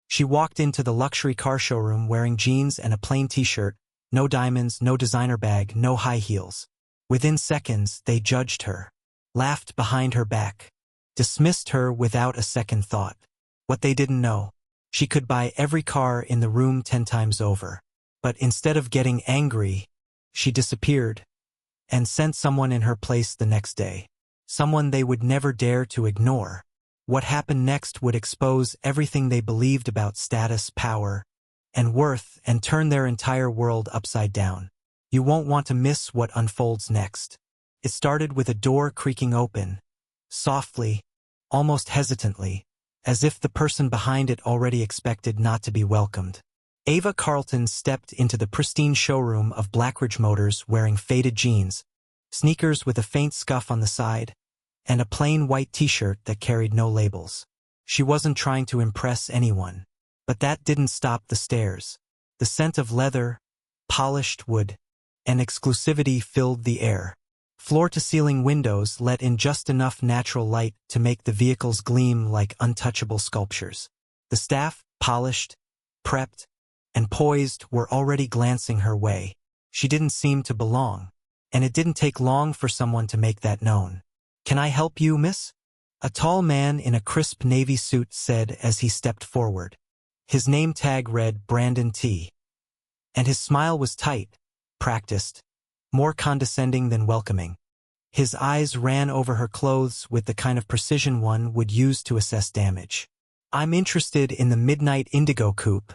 She walked into the luxury car showroom wearing jeans and a plain t-shirt, no diamonds, no designer bag, no high heels. Within seconds, they judged her, laughed behind her back, dismissed her without a second thought. What they didn't know, she could buy every car in the room 10 times over. But instead of getting angry, she disappeared and sent someone in her place the next day. Someone they would never dare to ignore. What happened next would expose everything they believed about status, power, and worth and turn their entire world upside down. You won't want to miss what unfolds next. It started with a door creaking open, softly, almost hesitantly, as if the person behind it already expected not to be welcomed. Ava Carlton stepped into the pristine showroom of Blackridge Motors wearing faded jeans, sneakers with a faint scuff on the side, and a plain white t-shirt that carried no labels. She wasn't trying to impress anyone. But that didn't stop the stares. The scent of leather, polished wood, and exclusivity filled the air. Floor-to-ceiling windows let in just enough natural light to make the vehicles gleam like untouchable sculptures. The staff, polished, prepped, and poised, were already glancing her way. She didn't seem to belong, and it didn't take long for someone to make that known. "Can I help you, miss?" A tall man in a crisp navy suit said as he stepped forward. His name tag read Brandon T. And his smile was tight, practiced, more condescending than welcoming. His eyes ran over her clothes with the kind of precision one would use to assess damage. "I'm interested in the Midnight Indigo Coupe,"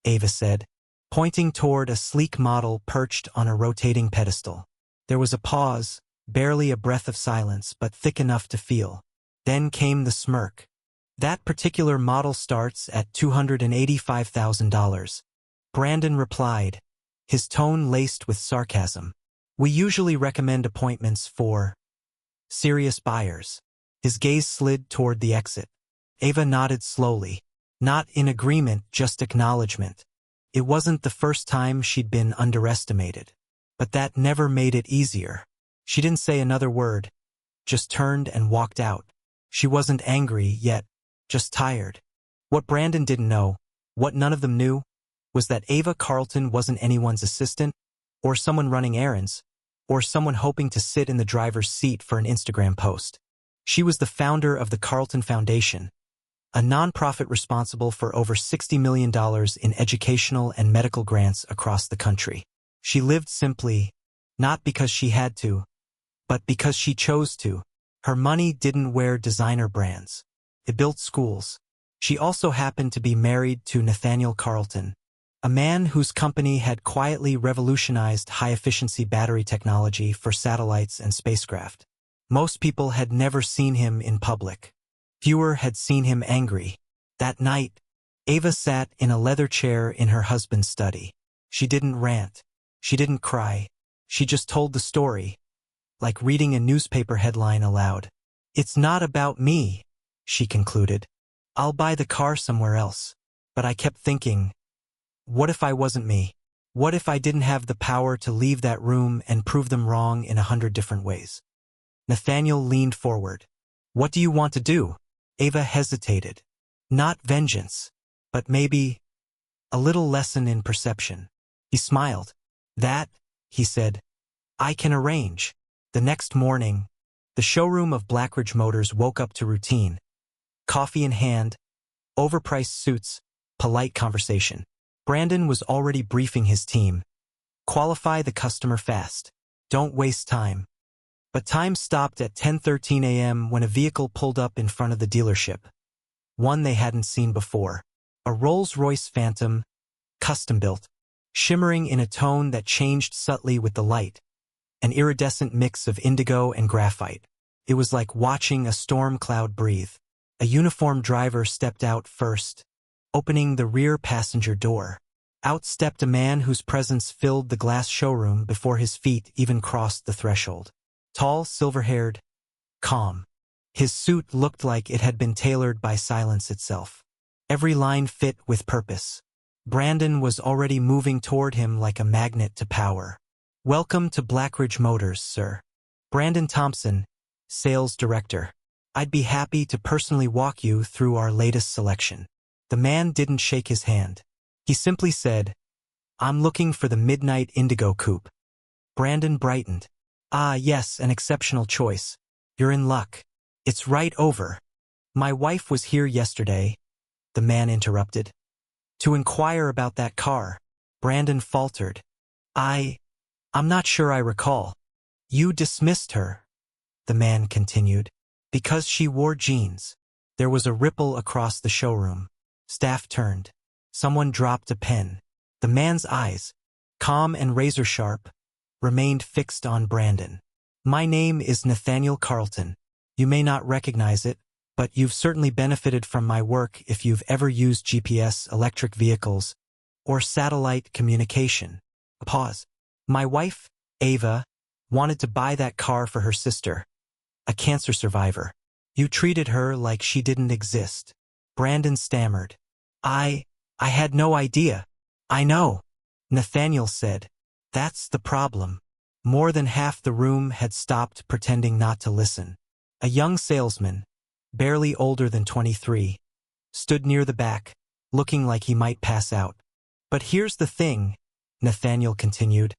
Ava said, pointing toward a sleek model perched on a rotating pedestal. There was a pause, barely a breath of silence, but thick enough to feel. Then came the smirk. "That particular model starts at $285,000. Brandon replied, his tone laced with sarcasm. "We usually recommend appointments for serious buyers." His gaze slid toward the exit. Ava nodded slowly. Not in agreement, just acknowledgement. It wasn't the first time she'd been underestimated. But that never made it easier. She didn't say another word, just turned and walked out. She wasn't angry yet, just tired. What Brandon didn't know, what none of them knew, was that Ava Carlton wasn't anyone's assistant, or someone running errands, or someone hoping to sit in the driver's seat for an Instagram post. She was the founder of the Carlton Foundation, a nonprofit responsible for over $60 million in educational and medical grants across the country. She lived simply, not because she had to, but because she chose to. Her money didn't wear designer brands. It built schools. She also happened to be married to Nathaniel Carlton, a man whose company had quietly revolutionized high-efficiency battery technology for satellites and spacecraft. Most people had never seen him in public. Fewer had seen him angry. That night, Ava sat in a leather chair in her husband's study. She didn't rant. She didn't cry. She just told the story, like reading a newspaper headline aloud. "It's not about me," she concluded. "I'll buy the car somewhere else." But I kept thinking, what if I wasn't me? What if I didn't have the power to leave that room and prove them wrong in 100 different ways? Nathaniel leaned forward. "What do you want to do?" Ava hesitated. Not vengeance, but maybe a little lesson in perception. He smiled. "That," he said, "I can arrange." The next morning, the showroom of Blackridge Motors woke up to routine. Coffee in hand, overpriced suits, polite conversation. Brandon was already briefing his team. Qualify the customer fast. Don't waste time. But time stopped at 10:13 a.m. when a vehicle pulled up in front of the dealership. One they hadn't seen before. A Rolls-Royce Phantom, custom-built, shimmering in a tone that changed subtly with the light. An iridescent mix of indigo and graphite. It was like watching a storm cloud breathe. A uniformed driver stepped out first, opening the rear passenger door. Out stepped a man whose presence filled the glass showroom before his feet even crossed the threshold. Tall, silver-haired, calm. His suit looked like it had been tailored by silence itself. Every line fit with purpose. Brandon was already moving toward him like a magnet to power. "Welcome to Blackridge Motors, sir. Brandon Thompson, Sales Director. I'd be happy to personally walk you through our latest selection." The man didn't shake his hand. He simply said, "I'm looking for the Midnight Indigo Coupe." Brandon brightened. "Ah, yes, an exceptional choice. You're in luck. It's right over." "My wife was here yesterday," the man interrupted, "to inquire about that car." Brandon faltered. I'm not sure I recall." "You dismissed her," the man continued, "because she wore jeans." There was a ripple across the showroom. Staff turned. Someone dropped a pen. The man's eyes, calm and razor-sharp, remained fixed on Brandon. "My name is Nathaniel Carlton. You may not recognize it, but you've certainly benefited from my work if you've ever used GPS, electric vehicles, or satellite communication." A pause. "My wife, Ava, wanted to buy that car for her sister, a cancer survivor. You treated her like she didn't exist." Brandon stammered. I had no idea." "I know," Nathaniel said. "That's the problem." More than half the room had stopped pretending not to listen. A young salesman, barely older than 23, stood near the back, looking like he might pass out. "But here's the thing," Nathaniel continued.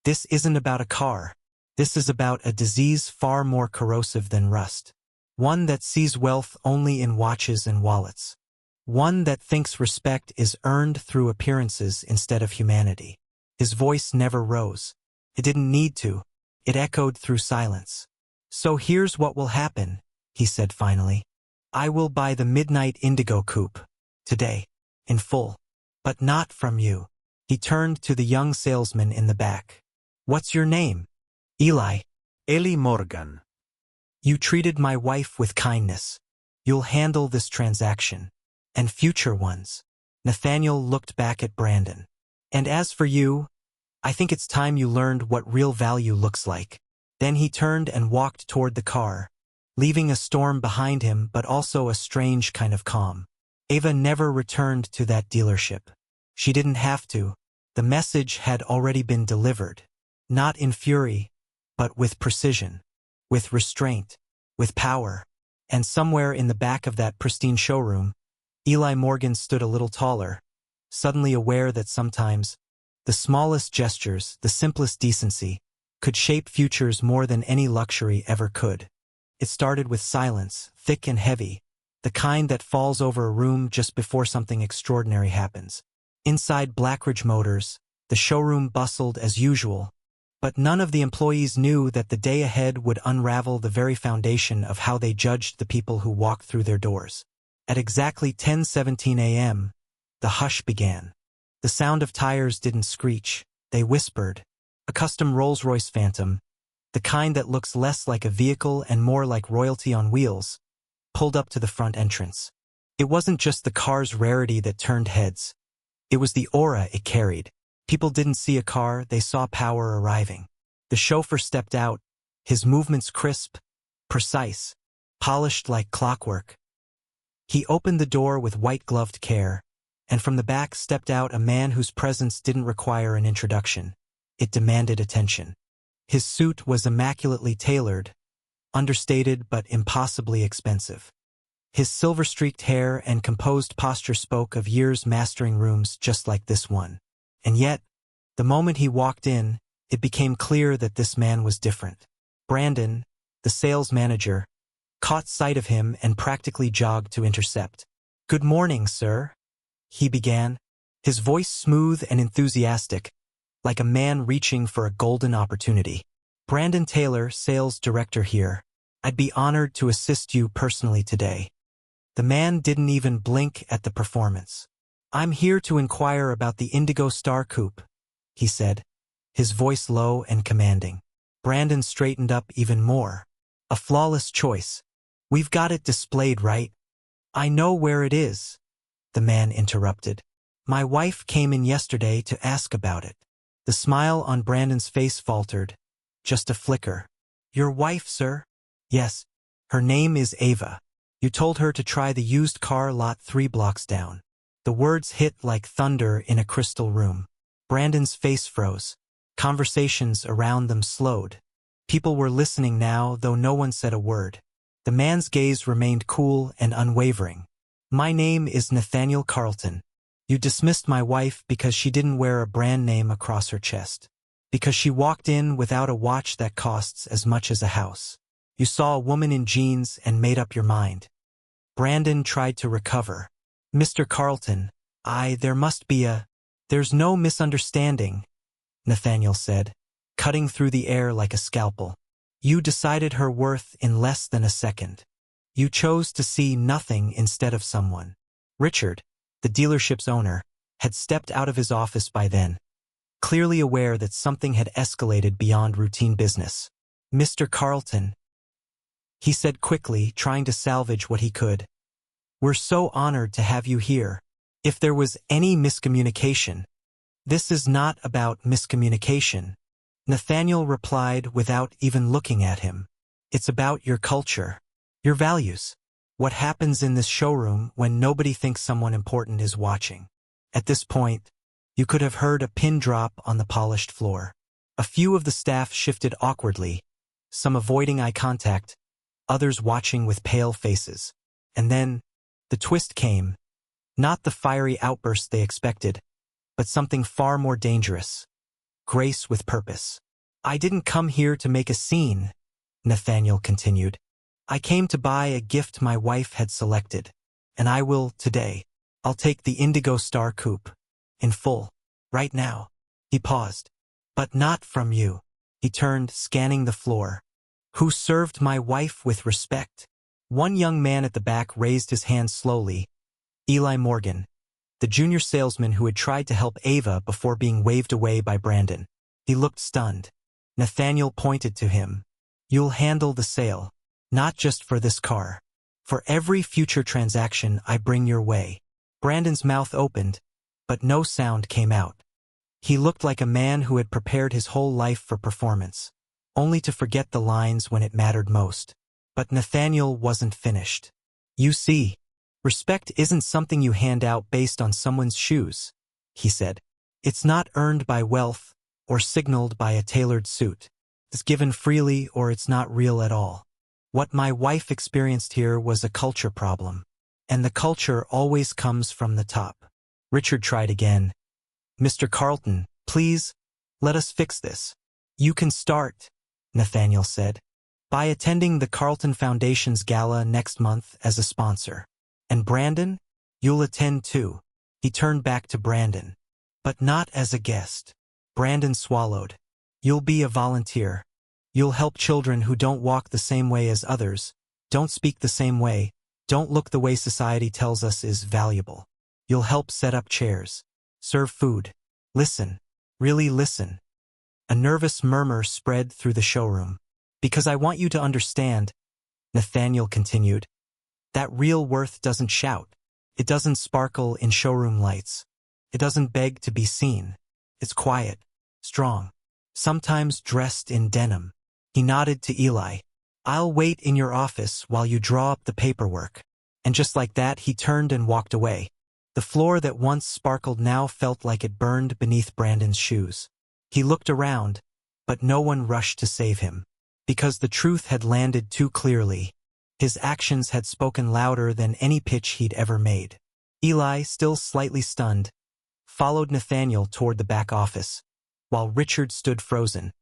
"This isn't about a car. This is about a disease far more corrosive than rust. One that sees wealth only in watches and wallets. One that thinks respect is earned through appearances instead of humanity." His voice never rose. It didn't need to. It echoed through silence. "So here's what will happen," he said finally. "I will buy the Midnight Indigo Coupe. Today. In full. But not from you." He turned to the young salesman in the back. "What's your name?" "Eli." Eli Morgan. "You treated my wife with kindness. You'll handle this transaction. And future ones." Nathaniel looked back at Brandon. "And as for you, I think it's time you learned what real value looks like." Then he turned and walked toward the car, leaving a storm behind him but also a strange kind of calm. Ava never returned to that dealership. She didn't have to. The message had already been delivered. Not in fury, but with precision, with restraint, with power. And somewhere in the back of that pristine showroom, Eli Morgan stood a little taller, suddenly aware that sometimes the smallest gestures, the simplest decency, could shape futures more than any luxury ever could. It started with silence, thick and heavy, the kind that falls over a room just before something extraordinary happens. Inside Blackridge Motors, the showroom bustled as usual, but none of the employees knew that the day ahead would unravel the very foundation of how they judged the people who walked through their doors. At exactly 10:17 a.m., the hush began. The sound of tires didn't screech, they whispered. A custom Rolls-Royce Phantom, the kind that looks less like a vehicle and more like royalty on wheels, pulled up to the front entrance. It wasn't just the car's rarity that turned heads. It was the aura it carried. People didn't see a car, they saw power arriving. The chauffeur stepped out, his movements crisp, precise, polished like clockwork. He opened the door with white-gloved care, and from the back stepped out a man whose presence didn't require an introduction. It demanded attention. His suit was immaculately tailored, understated but impossibly expensive. His silver-streaked hair and composed posture spoke of years mastering rooms just like this one. And yet, the moment he walked in, it became clear that this man was different. Brandon, the sales manager, caught sight of him and practically jogged to intercept. "Good morning, sir," he began, his voice smooth and enthusiastic, like a man reaching for a golden opportunity. "Brandon Taylor, sales director here. I'd be honored to assist you personally today." The man didn't even blink at the performance. "I'm here to inquire about the Indigo Star Coupe," he said, his voice low and commanding. Brandon straightened up even more. "A flawless choice. We've got it displayed, right?" "I know where it is," the man interrupted. "My wife came in yesterday to ask about it." The smile on Brandon's face faltered, just a flicker. "Your wife, sir?" "Yes. Her name is Ava. You told her to try the used car lot 3 blocks down." The words hit like thunder in a crystal room. Brandon's face froze. Conversations around them slowed. People were listening now, though no one said a word. The man's gaze remained cool and unwavering. My name is Nathaniel Carlton. You dismissed my wife because she didn't wear a brand name across her chest. Because she walked in without a watch that costs as much as a house. You saw a woman in jeans and made up your mind. Brandon tried to recover. Mr. Carlton, there's no misunderstanding, Nathaniel said, cutting through the air like a scalpel. You decided her worth in less than a second. You chose to see nothing instead of someone. Richard, the dealership's owner, had stepped out of his office by then, clearly aware that something had escalated beyond routine business. Mr. Carlton, he said quickly, trying to salvage what he could. We're so honored to have you here. If there was any miscommunication, this is not about miscommunication, Nathaniel replied without even looking at him. It's about your culture, your values, what happens in this showroom when nobody thinks someone important is watching. At this point, you could have heard a pin drop on the polished floor. A few of the staff shifted awkwardly, some avoiding eye contact, others watching with pale faces. And then, the twist came. Not the fiery outburst they expected, but something far more dangerous. Grace with purpose. I didn't come here to make a scene, Nathaniel continued. I came to buy a gift my wife had selected, and I will today. I'll take the Indigo Star Coupe. In full. Right now. He paused. But not from you. He turned, scanning the floor. Who served my wife with respect? One young man at the back raised his hand slowly. Eli Morgan, the junior salesman who had tried to help Ava before being waved away by Brandon. He looked stunned. Nathaniel pointed to him. You'll handle the sale. Not just for this car. For every future transaction I bring your way. Brandon's mouth opened, but no sound came out. He looked like a man who had prepared his whole life for performance, only to forget the lines when it mattered most. But Nathaniel wasn't finished. You see, respect isn't something you hand out based on someone's shoes, he said. It's not earned by wealth or signaled by a tailored suit. It's given freely or it's not real at all. What my wife experienced here was a culture problem. And the culture always comes from the top. Richard tried again. Mr. Carlton, please, let us fix this. You can start, Nathaniel said, by attending the Carlton Foundation's gala next month as a sponsor. And Brandon, you'll attend too. He turned back to Brandon. But not as a guest. Brandon swallowed. You'll be a volunteer. You'll help children who don't walk the same way as others, don't speak the same way, don't look the way society tells us is valuable. You'll help set up chairs, serve food. Listen, really listen. A nervous murmur spread through the showroom. Because I want you to understand, Nathaniel continued, that real worth doesn't shout. It doesn't sparkle in showroom lights. It doesn't beg to be seen. It's quiet, strong, sometimes dressed in denim. He nodded to Eli. I'll wait in your office while you draw up the paperwork. And just like that, he turned and walked away. The floor that once sparkled now felt like it burned beneath Brandon's shoes. He looked around, but no one rushed to save him. Because the truth had landed too clearly. His actions had spoken louder than any pitch he'd ever made. Eli, still slightly stunned, followed Nathaniel toward the back office, while Richard stood frozen,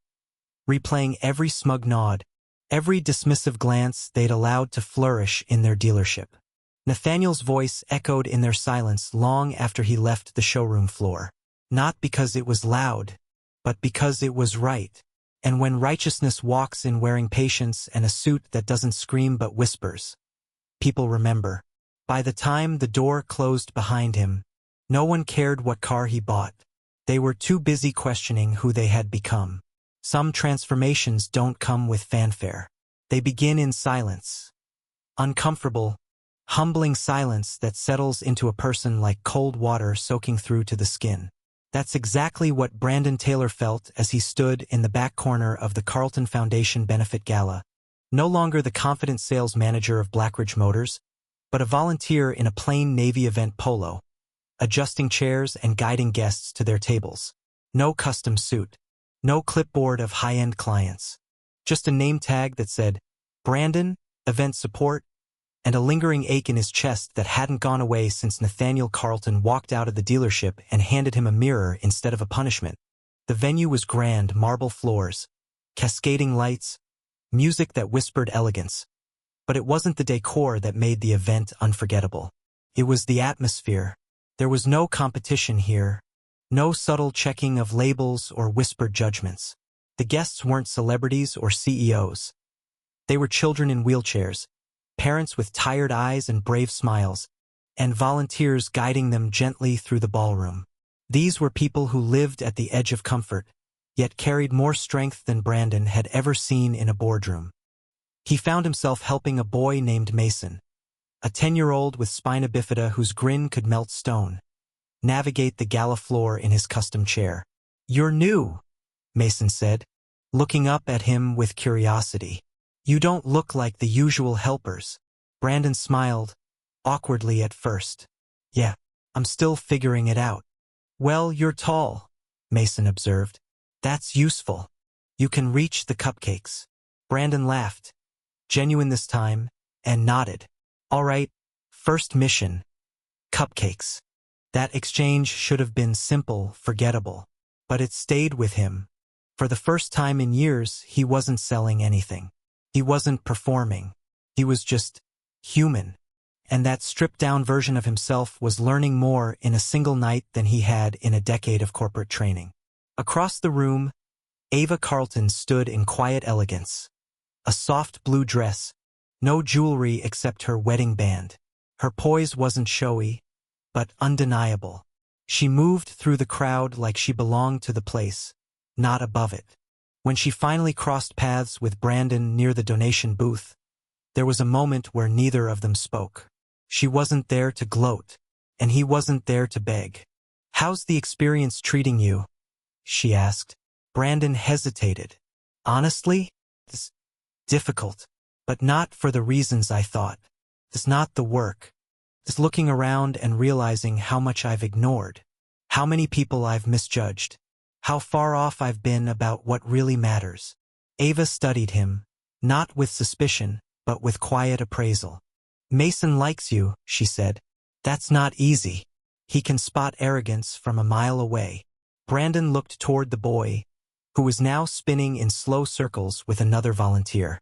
replaying every smug nod, every dismissive glance they'd allowed to flourish in their dealership. Nathaniel's voice echoed in their silence long after he left the showroom floor. Not because it was loud, but because it was right. And when righteousness walks in wearing patience and a suit that doesn't scream but whispers, people remember. By the time the door closed behind him, no one cared what car he bought. They were too busy questioning who they had become. Some transformations don't come with fanfare. They begin in silence. Uncomfortable, humbling silence that settles into a person like cold water soaking through to the skin. That's exactly what Brandon Taylor felt as he stood in the back corner of the Carlton Foundation Benefit Gala. No longer the confident sales manager of Blackridge Motors, but a volunteer in a plain Navy event polo, adjusting chairs and guiding guests to their tables. No custom suit. No clipboard of high-end clients. Just a name tag that said, Brandon, Event Support, and a lingering ache in his chest that hadn't gone away since Nathaniel Carlton walked out of the dealership and handed him a mirror instead of a punishment. The venue was grand, marble floors, cascading lights, music that whispered elegance. But it wasn't the decor that made the event unforgettable. It was the atmosphere. There was no competition here, no subtle checking of labels or whispered judgments. The guests weren't celebrities or CEOs. They were children in wheelchairs, parents with tired eyes and brave smiles, and volunteers guiding them gently through the ballroom. These were people who lived at the edge of comfort, yet carried more strength than Brandon had ever seen in a boardroom. He found himself helping a boy named Mason, a 10-year-old with spina bifida whose grin could melt stone, navigate the gala floor in his custom chair. "You're new," Mason said, looking up at him with curiosity. "You don't look like the usual helpers." Brandon smiled, awkwardly at first. "Yeah, I'm still figuring it out." "Well, you're tall," Mason observed. "That's useful. You can reach the cupcakes." Brandon laughed, genuine this time, and nodded. "All right, first mission. Cupcakes." That exchange should have been simple, forgettable. But it stayed with him. For the first time in years, he wasn't selling anything. He wasn't performing. He was just human. And that stripped-down version of himself was learning more in a single night than he had in a decade of corporate training. Across the room, Ava Carlton stood in quiet elegance. A soft blue dress, no jewelry except her wedding band. Her poise wasn't showy, but undeniable. She moved through the crowd like she belonged to the place, not above it. When she finally crossed paths with Brandon near the donation booth, there was a moment where neither of them spoke. She wasn't there to gloat, and he wasn't there to beg. "How's the experience treating you?" she asked. Brandon hesitated. "Honestly, it's difficult, but not for the reasons I thought. It's not the work. It's looking around and realizing how much I've ignored, how many people I've misjudged, how far off I've been about what really matters." Ava studied him, not with suspicion, but with quiet appraisal. "Mason likes you," she said. "That's not easy. He can spot arrogance from a mile away." Brandon looked toward the boy, who was now spinning in slow circles with another volunteer.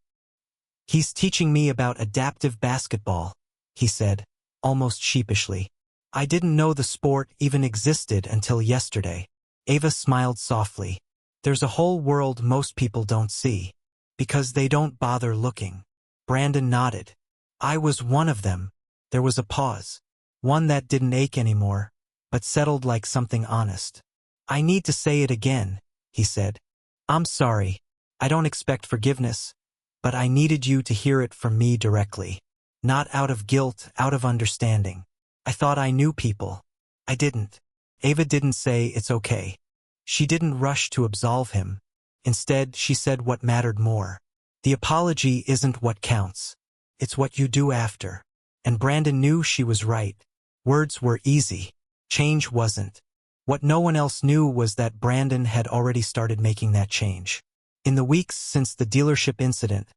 "He's teaching me about adaptive basketball," he said, almost sheepishly. "I didn't know the sport even existed until yesterday." Ava smiled softly. "There's a whole world most people don't see, because they don't bother looking." Brandon nodded. "I was one of them." There was a pause, one that didn't ache anymore, but settled like something honest. "I need to say it again," he said. "I'm sorry. I don't expect forgiveness, but I needed you to hear it from me directly. Not out of guilt, out of understanding. I thought I knew people. I didn't." Ava didn't say it's okay. She didn't rush to absolve him. Instead, she said what mattered more. "The apology isn't what counts. It's what you do after." And Brandon knew she was right. Words were easy. Change wasn't. What no one else knew was that Brandon had already started making that change. In the weeks since the dealership incident,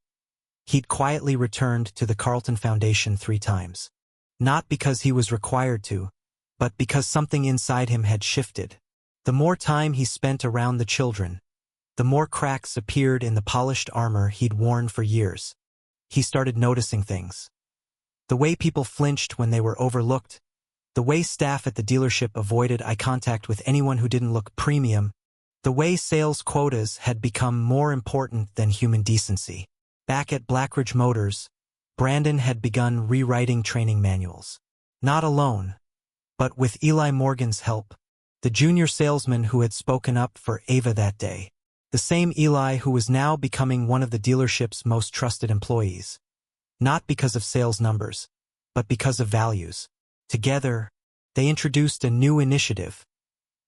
he'd quietly returned to the Carlton Foundation 3 times. Not because he was required to, but because something inside him had shifted. The more time he spent around the children, the more cracks appeared in the polished armor he'd worn for years. He started noticing things. The way people flinched when they were overlooked, the way staff at the dealership avoided eye contact with anyone who didn't look premium, the way sales quotas had become more important than human decency. Back at Blackridge Motors, Brandon had begun rewriting training manuals. Not alone, but with Eli Morgan's help, the junior salesman who had spoken up for Ava that day. The same Eli who was now becoming one of the dealership's most trusted employees. Not because of sales numbers, but because of values. Together, they introduced a new initiative.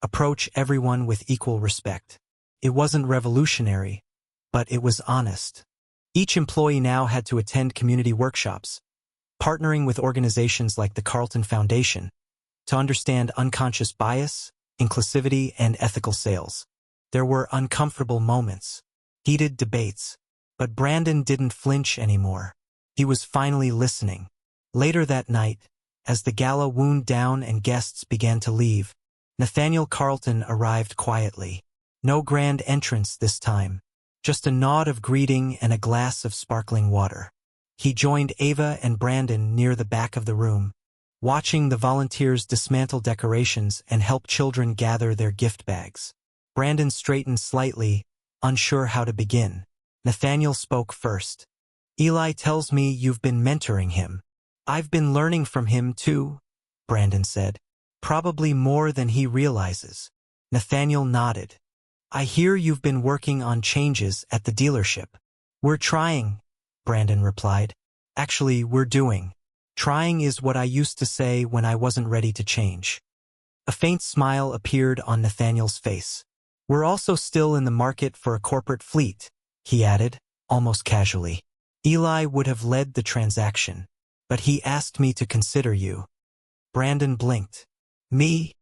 Approach everyone with equal respect. It wasn't revolutionary, but it was honest. Each employee now had to attend community workshops, partnering with organizations like the Carlton Foundation to understand unconscious bias, inclusivity, and ethical sales. There were uncomfortable moments, heated debates, but Brandon didn't flinch anymore. He was finally listening. Later that night, as the gala wound down and guests began to leave, Nathaniel Carlton arrived quietly. No grand entrance this time, just a nod of greeting and a glass of sparkling water. He joined Ava and Brandon near the back of the room, watching the volunteers dismantle decorations and help children gather their gift bags. Brandon straightened slightly, unsure how to begin. Nathaniel spoke first. "Eli tells me you've been mentoring him." "I've been learning from him too," Brandon said. "Probably more than he realizes." Nathaniel nodded. "I hear you've been working on changes at the dealership." "We're trying," Brandon replied. "Actually, we're doing. Trying is what I used to say when I wasn't ready to change." A faint smile appeared on Nathaniel's face. "We're also still in the market for a corporate fleet," he added, almost casually. "Eli would have led the transaction, but he asked me to consider you." Brandon blinked. "Me?"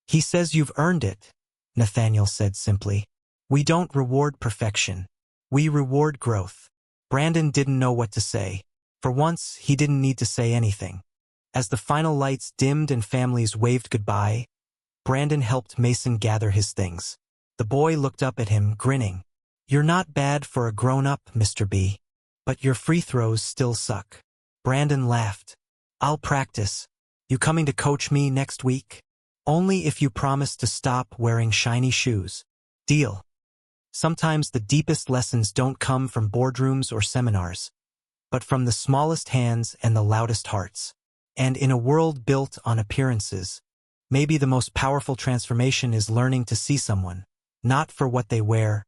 "He says you've earned it," Nathaniel said simply. "We don't reward perfection. We reward growth." Brandon didn't know what to say. For once, he didn't need to say anything. As the final lights dimmed and families waved goodbye, Brandon helped Mason gather his things. The boy looked up at him, grinning. "You're not bad for a grown-up, Mr. B. But your free throws still suck." Brandon laughed. "I'll practice. You coming to coach me next week?" "Only if you promise to stop wearing shiny shoes." "Deal." Sometimes the deepest lessons don't come from boardrooms or seminars, but from the smallest hands and the loudest hearts. And in a world built on appearances, maybe the most powerful transformation is learning to see someone, not for what they wear,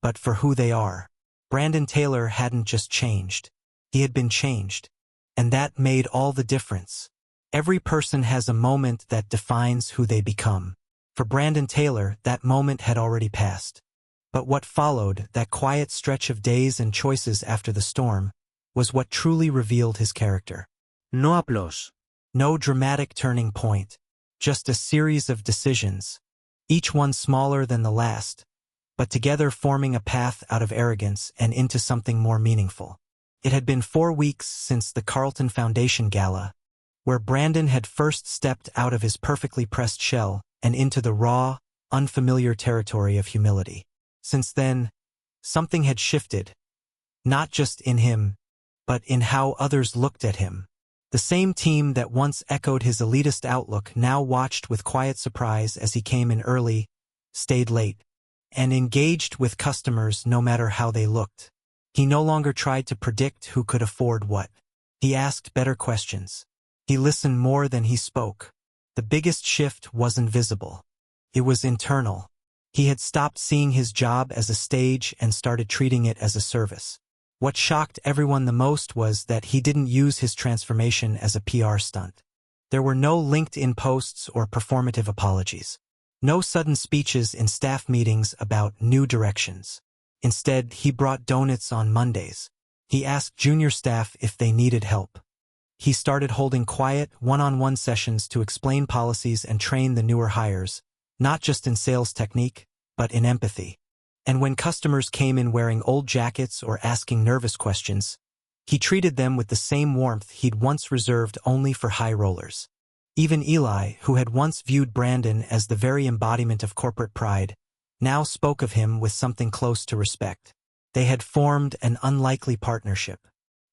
but for who they are. Brandon Taylor hadn't just changed. He had been changed. And that made all the difference. Every person has a moment that defines who they become. For Brandon Taylor, that moment had already passed. But what followed, that quiet stretch of days and choices after the storm, was what truly revealed his character. No aplausos. No dramatic turning point, just a series of decisions, each one smaller than the last, but together forming a path out of arrogance and into something more meaningful. It had been 4 weeks since the Carlton Foundation Gala, where Brandon had first stepped out of his perfectly pressed shell and into the raw, unfamiliar territory of humility. Since then, something had shifted, not just in him, but in how others looked at him. The same team that once echoed his elitist outlook now watched with quiet surprise as he came in early, stayed late, and engaged with customers no matter how they looked. He no longer tried to predict who could afford what. He asked better questions. He listened more than he spoke. The biggest shift wasn't visible. It was internal. He had stopped seeing his job as a stage and started treating it as a service. What shocked everyone the most was that he didn't use his transformation as a PR stunt. There were no LinkedIn posts or performative apologies. No sudden speeches in staff meetings about new directions. Instead, he brought donuts on Mondays. He asked junior staff if they needed help. He started holding quiet, one-on-one sessions to explain policies and train the newer hires, not just in sales technique, but in empathy. And when customers came in wearing old jackets or asking nervous questions, he treated them with the same warmth he'd once reserved only for high rollers. Even Eli, who had once viewed Brandon as the very embodiment of corporate pride, now spoke of him with something close to respect. They had formed an unlikely partnership.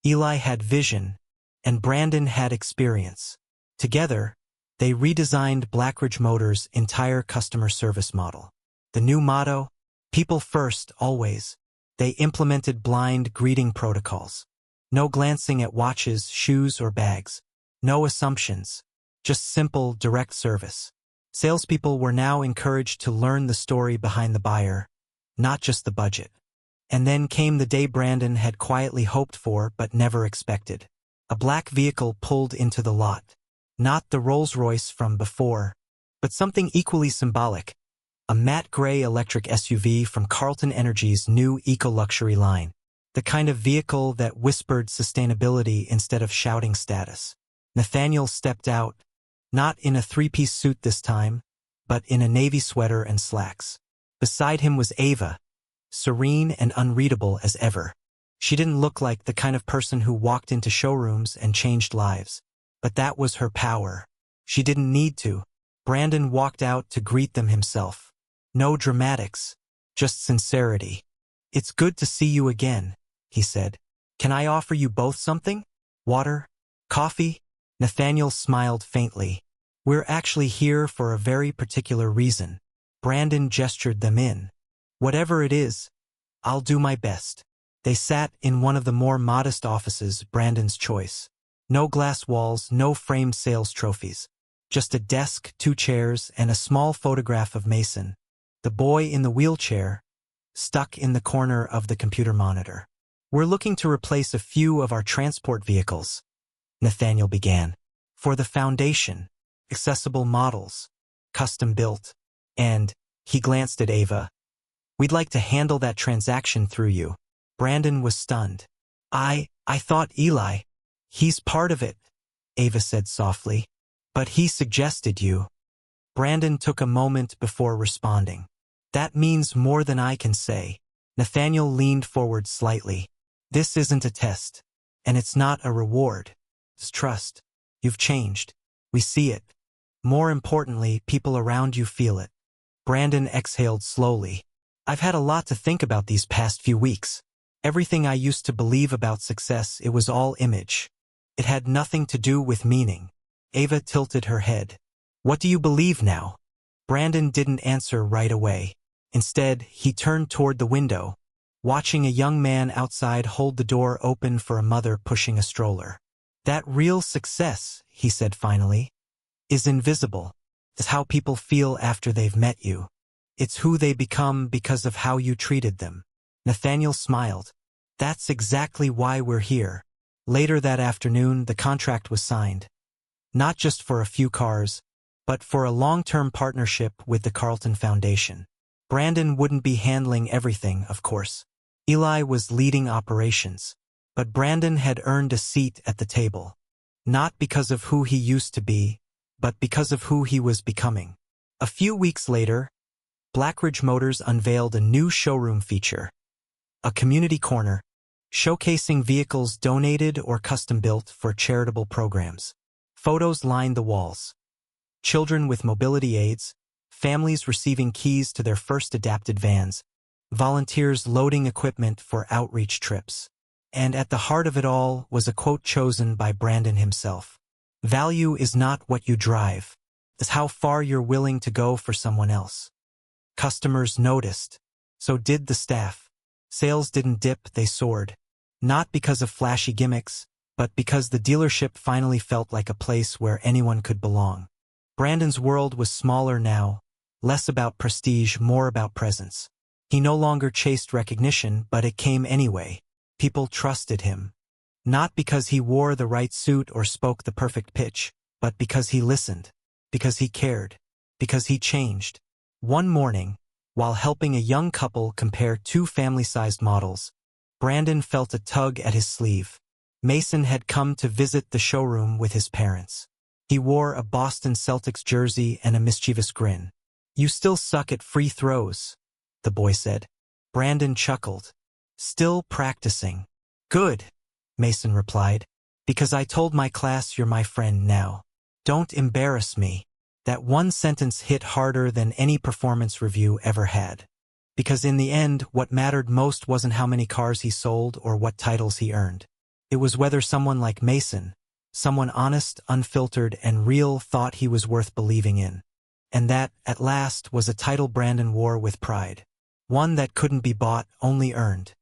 Eli had vision, and Brandon had experience. Together, they redesigned Blackridge Motors' entire customer service model. The new motto, "People first, always." They implemented blind greeting protocols. No glancing at watches, shoes, or bags. No assumptions. Just simple, direct service. Salespeople were now encouraged to learn the story behind the buyer, not just the budget. And then came the day Brandon had quietly hoped for but never expected. A black vehicle pulled into the lot. Not the Rolls-Royce from before, but something equally symbolic. A matte gray electric SUV from Carlton Energy's new eco-luxury line. The kind of vehicle that whispered sustainability instead of shouting status. Nathaniel stepped out, not in a three-piece suit this time, but in a navy sweater and slacks. Beside him was Ava, serene and unreadable as ever. She didn't look like the kind of person who walked into showrooms and changed lives. But that was her power. She didn't need to. Brandon walked out to greet them himself. No dramatics, just sincerity. "It's good to see you again," he said. "Can I offer you both something? Water? Coffee?" Nathaniel smiled faintly. "We're actually here for a very particular reason." Brandon gestured them in. "Whatever it is, I'll do my best." They sat in one of the more modest offices, Brandon's choice. No glass walls, no framed sales trophies. Just a desk, 2 chairs, and a small photograph of Mason, the boy in the wheelchair, stuck in the corner of the computer monitor. "We're looking to replace a few of our transport vehicles," Nathaniel began. "For the foundation, accessible models, custom built, and," he glanced at Ava, "we'd like to handle that transaction through you." Brandon was stunned. I thought Eli." "He's part of it," Ava said softly. "But he suggested you." Brandon took a moment before responding. "That means more than I can say." Nathaniel leaned forward slightly. "This isn't a test. And it's not a reward. It's trust. You've changed. We see it. More importantly, people around you feel it." Brandon exhaled slowly. "I've had a lot to think about these past few weeks. Everything I used to believe about success, it was all image. It had nothing to do with meaning." Ava tilted her head. "What do you believe now?" Brandon didn't answer right away. Instead, he turned toward the window, watching a young man outside hold the door open for a mother pushing a stroller. "That real success," he said finally, "is invisible. It's how people feel after they've met you. It's who they become because of how you treated them." Nathaniel smiled. "That's exactly why we're here." Later that afternoon, the contract was signed. Not just for a few cars, but for a long-term partnership with the Carlton Foundation. Brandon wouldn't be handling everything, of course. Eli was leading operations. But Brandon had earned a seat at the table. Not because of who he used to be, but because of who he was becoming. A few weeks later, Blackridge Motors unveiled a new showroom feature. A community corner, showcasing vehicles donated or custom-built for charitable programs. Photos lined the walls. Children with mobility aids, families receiving keys to their first adapted vans, volunteers loading equipment for outreach trips. And at the heart of it all was a quote chosen by Brandon himself. "Value is not what you drive. It's how far you're willing to go for someone else." Customers noticed. So did the staff. Sales didn't dip, they soared. Not because of flashy gimmicks, but because the dealership finally felt like a place where anyone could belong. Brandon's world was smaller now, less about prestige, more about presence. He no longer chased recognition, but it came anyway. People trusted him. Not because he wore the right suit or spoke the perfect pitch, but because he listened, because he cared, because he changed. One morning, while helping a young couple compare 2 family-sized models, Brandon felt a tug at his sleeve. Mason had come to visit the showroom with his parents. He wore a Boston Celtics jersey and a mischievous grin. "You still suck at free throws," the boy said. Brandon chuckled. "Still practicing." "Good," Mason replied, "because I told my class you're my friend now. Don't embarrass me." That one sentence hit harder than any performance review ever had. Because in the end, what mattered most wasn't how many cars he sold or what titles he earned. It was whether someone like Mason, someone honest, unfiltered, and real, thought he was worth believing in. And that, at last, was a title Brandon wore with pride. One that couldn't be bought, only earned.